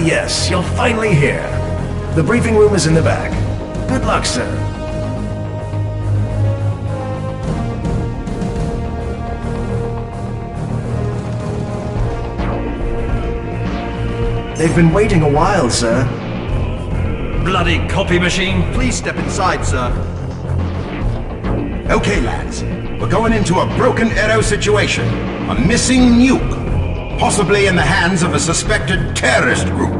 yes, you're finally here. The briefing room is in the back. Good luck, sir. They've been waiting a while, sir. Bloody copy machine! Please step inside, sir. Okay, lads. We're going into a broken arrow situation. A missing nuke. Possibly in the hands of a suspected terrorist group.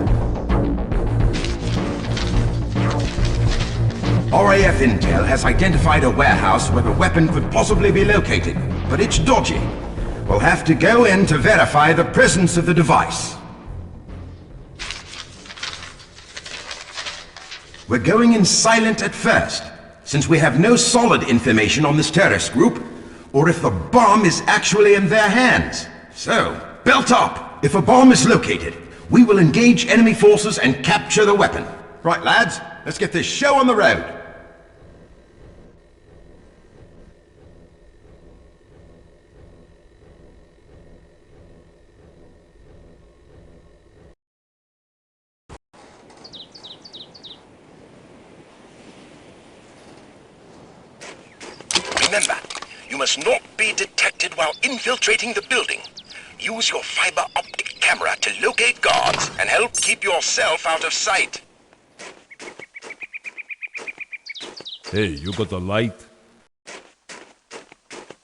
RAF Intel has identified a warehouse where the weapon could possibly be located, but it's dodgy. We'll have to go in to verify the presence of the device. We're going in silent at first, since we have no solid information on this terrorist group, or if the bomb is actually in their hands. So, belt up! If a bomb is located, we will engage enemy forces and capture the weapon. Right, lads, let's get this show on the road. Remember, you must not be detected while infiltrating the building. Use your fiber optic camera to locate guards and help keep yourself out of sight. Hey, you got a light?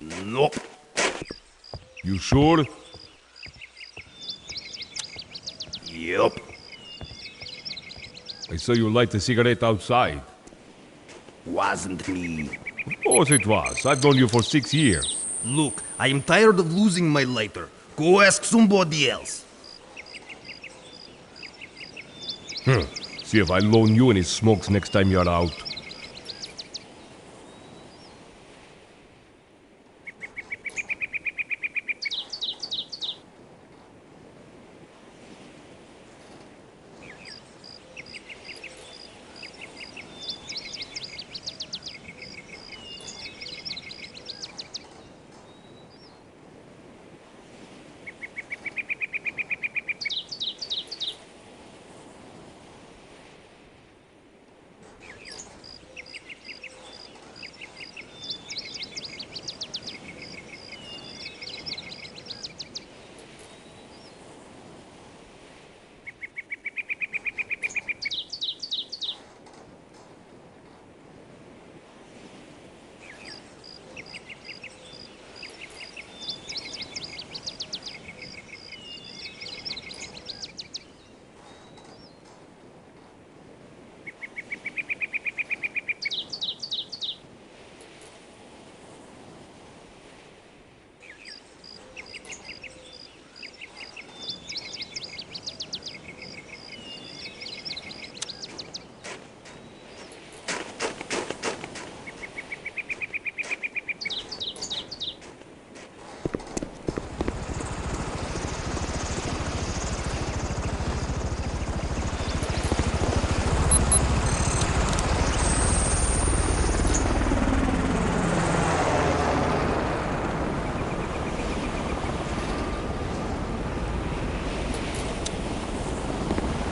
Nope. You sure? Yup. I saw you light a cigarette outside. Wasn't me. Of course it was. I've known you for 6 years. Look, I am tired of losing my lighter. Go ask somebody else. See if I loan you any smokes next time you're out.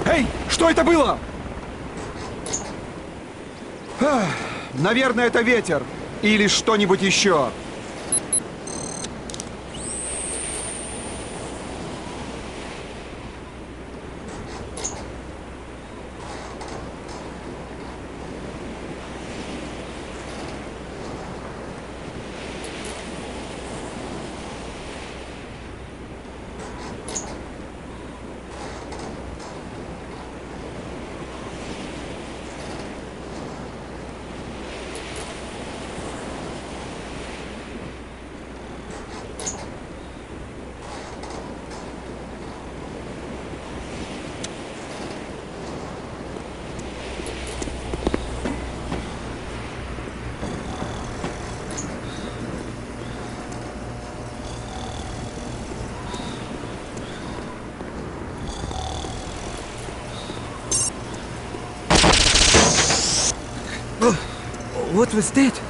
Эй, что это было? Наверное, это ветер. Или что-нибудь еще. What was that?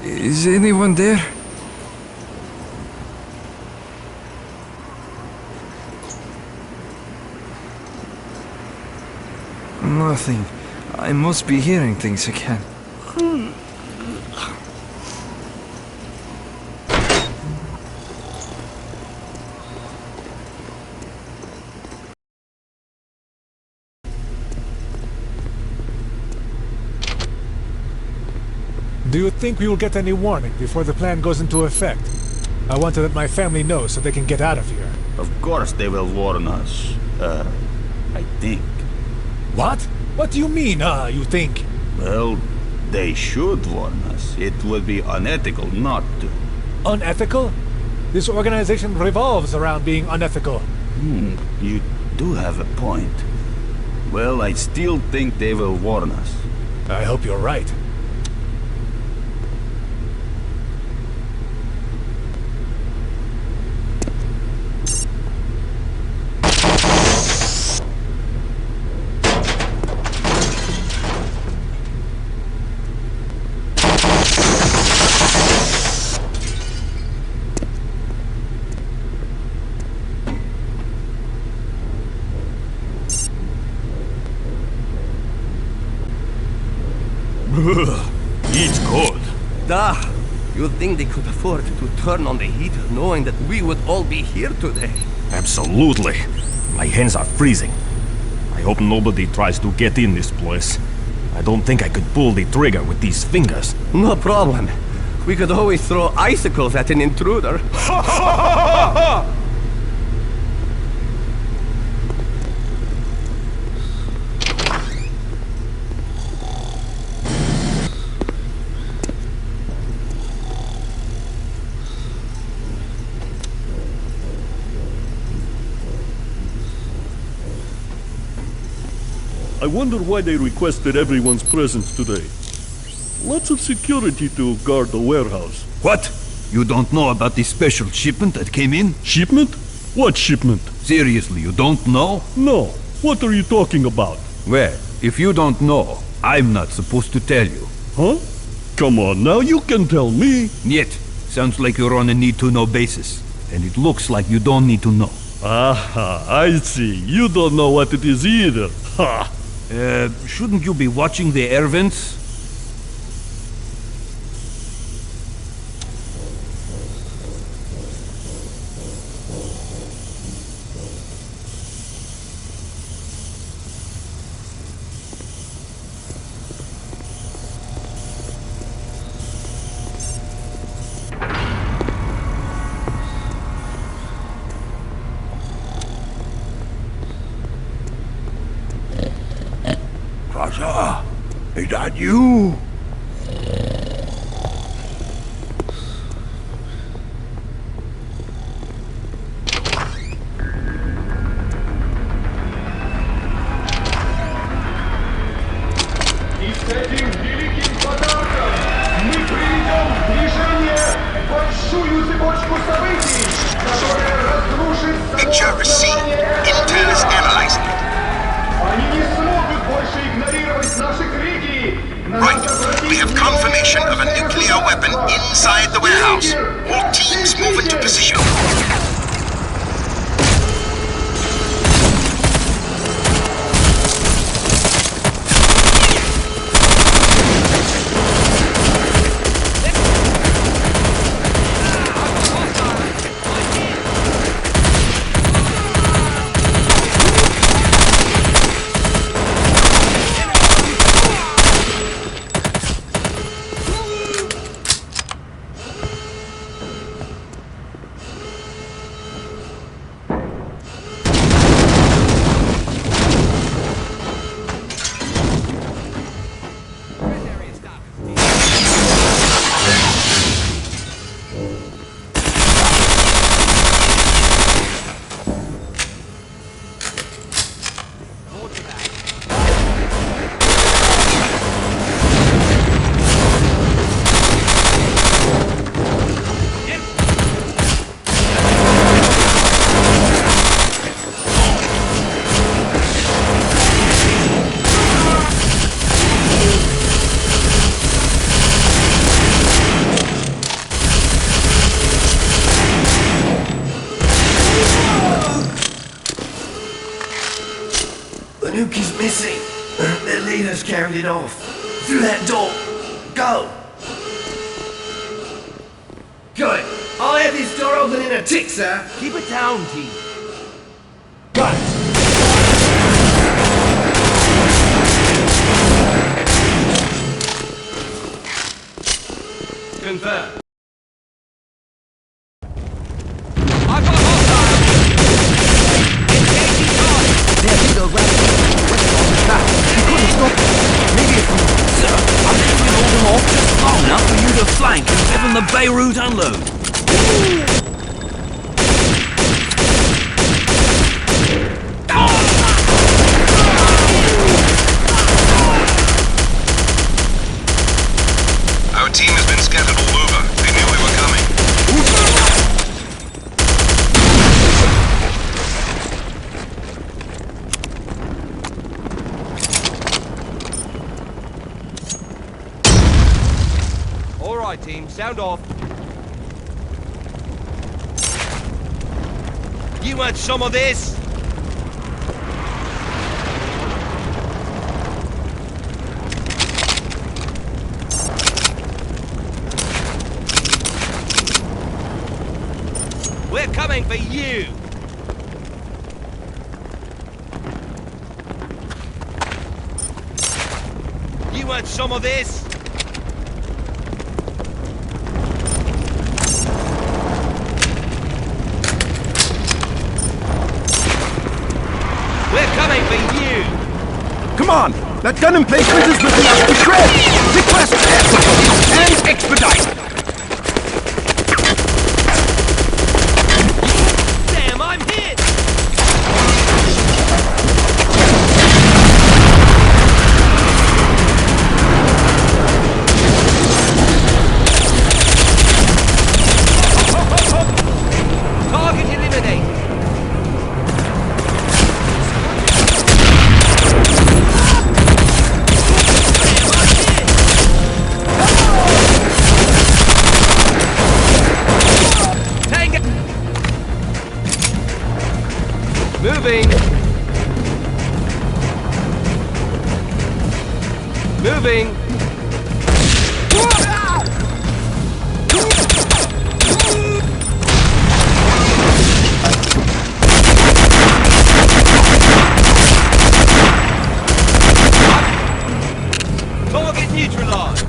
Is anyone there? Nothing. I must be hearing things again. Do you think we will get any warning before the plan goes into effect? I want to let my family know so they can get out of here. Of course they will warn us. I think. What? What do you mean, you think? Well, they should warn us. It would be unethical not to. Unethical? This organization revolves around being unethical. You do have a point. Well, I still think they will warn us. I hope you're right. It's cold. You'd think they could afford to turn on the heater knowing that we would all be here today. Absolutely. My hands are freezing. I hope nobody tries to get in this place. I don't think I could pull the trigger with these fingers. No problem. We could always throw icicles at an intruder. I wonder why they requested everyone's presence today. Lots of security to guard the warehouse. What? You don't know about the special shipment that came in? Shipment? What shipment? Seriously, you don't know? No. What are you talking about? Well, if you don't know, I'm not supposed to tell you. Huh? Come on now, you can tell me. Yet, sounds like you're on a need-to-know basis. And it looks like you don't need to know. Aha, I see. You don't know what it is either. Ha! Shouldn't you be watching the air vents? Is that you? И с этим великим подарком мы приведем в движение большую цепочку событий, которая разрушит Picture received. Intel is analyzing it. Они не смогут больше игнорировать наши крики. Right. We have confirmation of a nuclear weapon inside the warehouse. All teams move into position. The nuke is missing. leader's carried it off. Through that door. Go! Got it. I'll have this door open in a tick, sir. Keep it down, team. Got it. Confirmed. I've got a hostile! Engaging target! There he goes, right? What's on the back? He couldn't stop it. Maybe if we... Sir, I think we hold them off just long enough for you to flank and give them the Beirut unload. Our team has been scattered all over. They knew we were coming. All right, team. Sound off. You want some of this? We're coming for you! You want some of this? We're coming for you! Come on! That gun emplacement is ripping us to shreds! Request air support and expedite! Damn, I'm hit! Target eliminated! Moving! Moving! Target neutralized!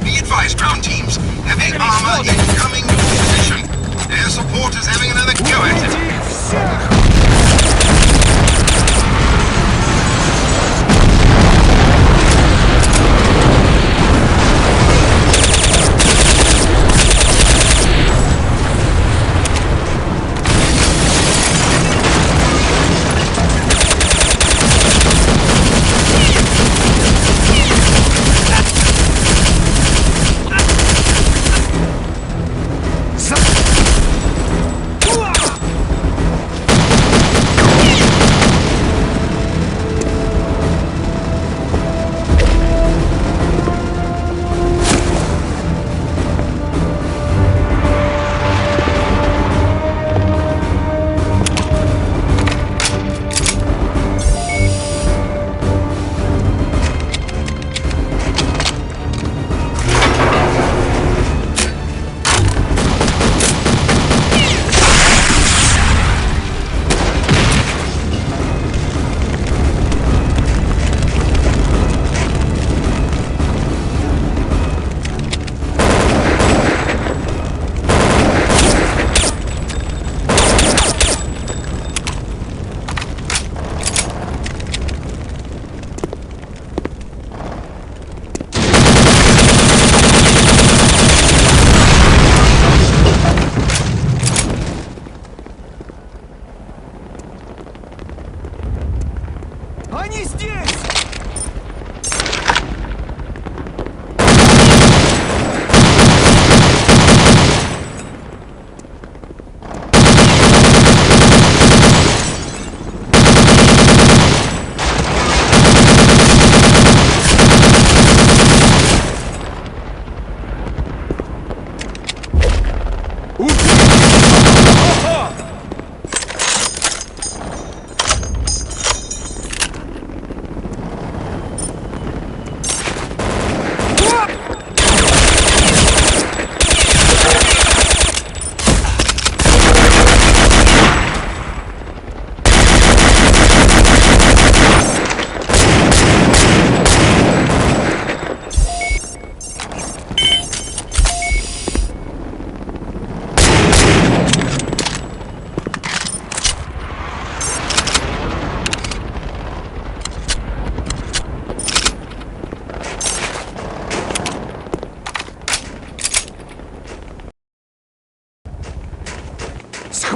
Be advised, ground teams. Heavy armor incoming to position. Air support is having another go at it.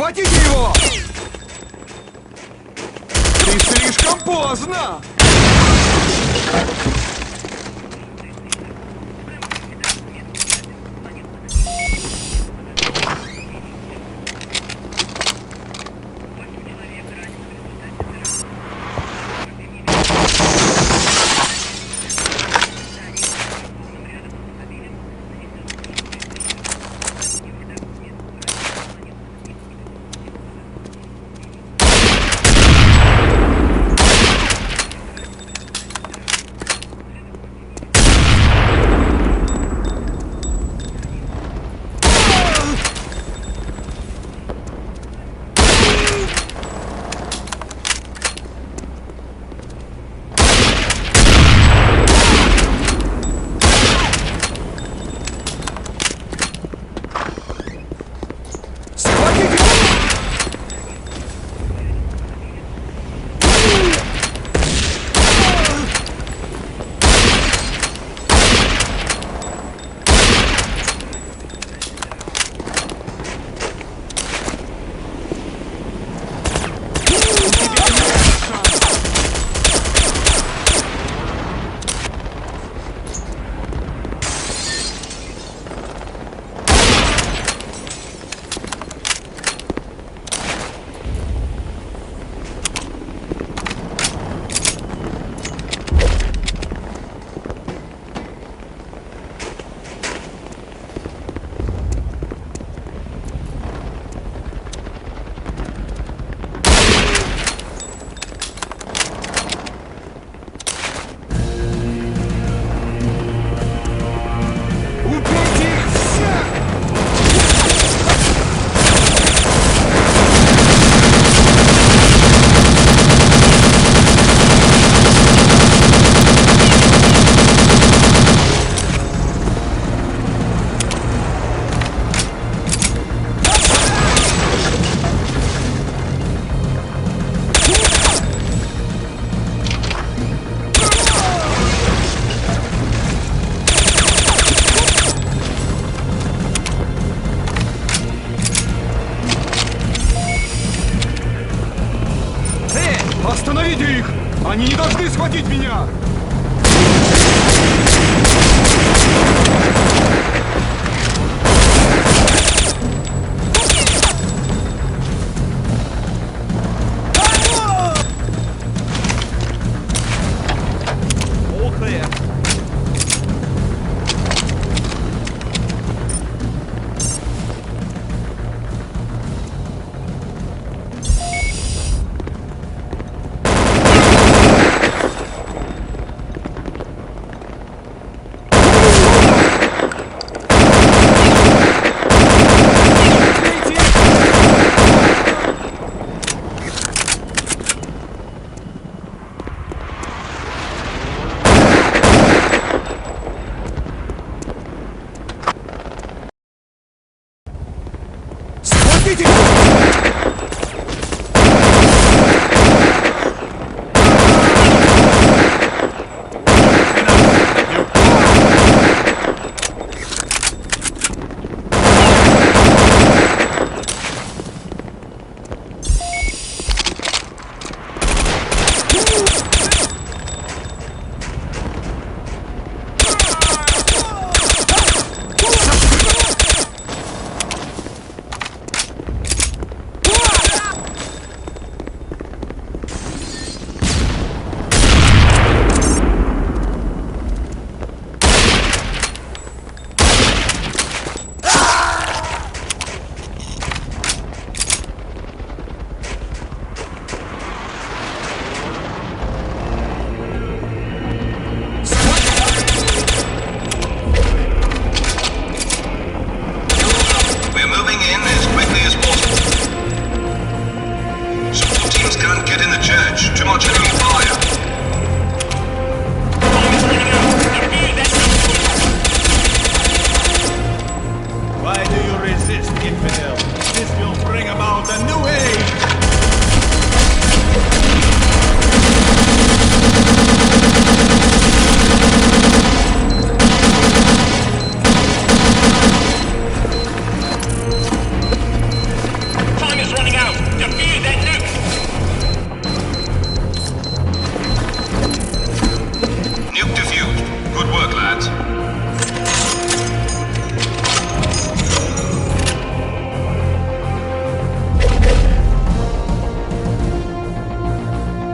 Схватите его! Ты слишком поздно! Остановите их! Они не должны схватить меня!